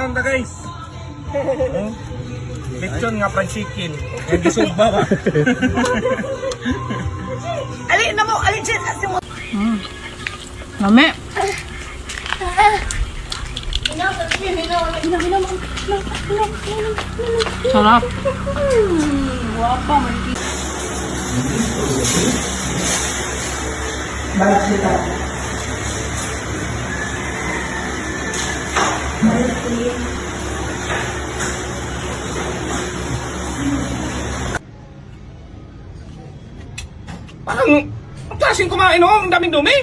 Naon ta guys. Lechon nga fried chicken. Yang gisugba ba? Ali na mo, ali jet as mo. Lami. Sarap. Wapa man. Balik kita. Parang ang klaseng kumain oh, ang daming dumi.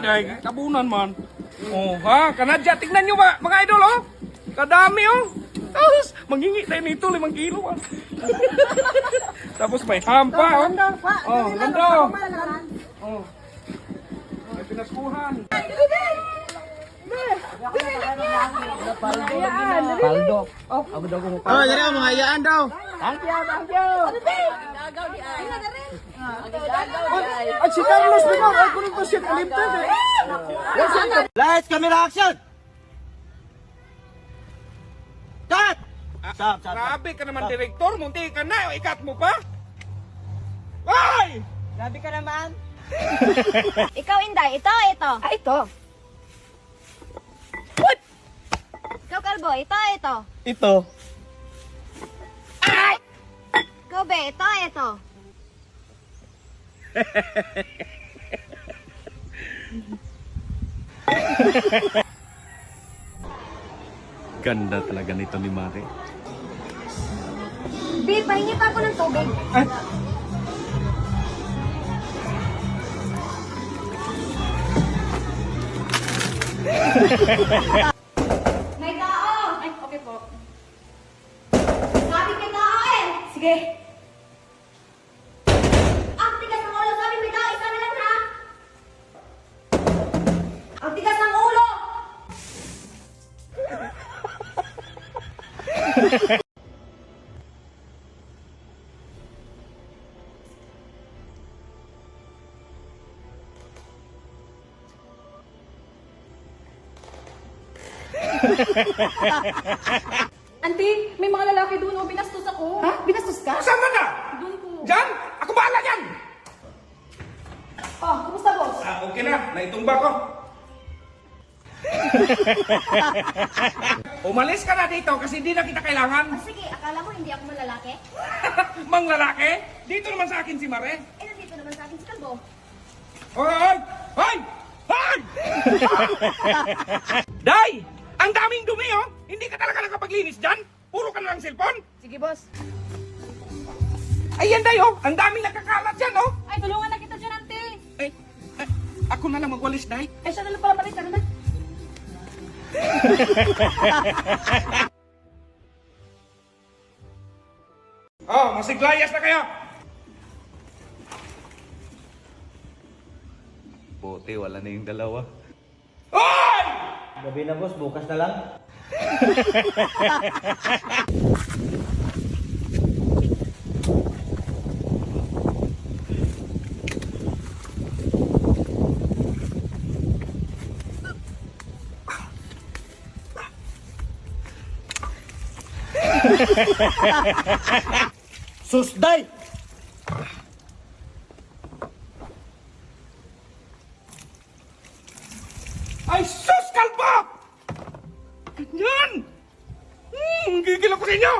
Ay, kabunan man. Oh, ha, kanadya. Tingnan nyo ba, mga idol, oh. Kadami, oh. Tapos, mangingi tayo nito, 5 kilo, ah. Tapos may hampa, oh. Oh, ganda, oh. Oh. May pinaskuhan. Paldo. Oh, dari mga iyaan daw. Thank you. At si Carlos, di ba? Ay, kunin ko siya kalimtan, eh. Lights, camera, action. Cut. Stop. Grabe ka naman, direktor. Munti ka na, ikat mo pa. Ay! Grabe ka naman. Ikaw Inday, ito. Ah, ito. Ikaw Kalbo, ito. Ito. Ikaw Be, ito. Ganda talaga nito ni Mare. Be, pahingi pa ako ng tubig. May tao! Ay, okay po. Sabi may tao eh! Sige. Ang tigas ng ulo, sabi may tao, isa na lang ha! Ang tigas ng ulo! Auntie, may mga lalaki doon o binastos ako. Ha? Binastos ka? Saan ka na? Doon po. Diyan? Ako bahala yan. Oh, kumusta boss? Ah, okay na. Naitumba ko. Umalis ka na dito kasi hindi na kita kailangan. Sige, akala mo hindi ako malalaki? Mang lalaki, dito naman sa akin si Mare. Eh, nandito naman sa akin si Kalbo. Hoy! Hoy! Hoy! Day! Ang daming dumi, oh! Hindi ka talaga nakapaglinis dyan? Puro ka na lang cellphone? Sige boss. Ayan, Day, oh! Ang daming nakakalat dyan, oh! Ay, tulungan na kita dyan, auntie. Eh, ako na lang magwalis, Day. Ay, siya na lang pala malit. Ano na? Oh, masiglayas na kayo! Buti, wala na yung dalawa. Hoy! Gabi na boss, bukas na lang. Susday! Ay, sus, kalbo! Ganyan! Gigil ako sa inyo!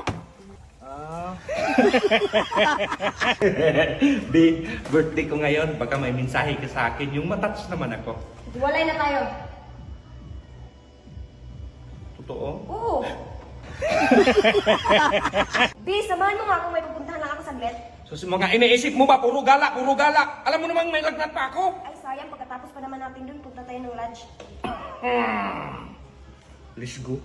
Di, birthday ko ngayon. Baka may mensahe ka sa akin. Yung matouch naman ako. Walay na tayo. Totoo? Oo. B, samahan mo nga kung may pupuntahan lang ako saglit. So, sa mga iniisip mo ba, puro gala, puro gala. Alam mo namang may lagnat pa ako. Ay, sayang. Pagkatapos pa naman natin dun, punta tayo ng lunch. Let's go.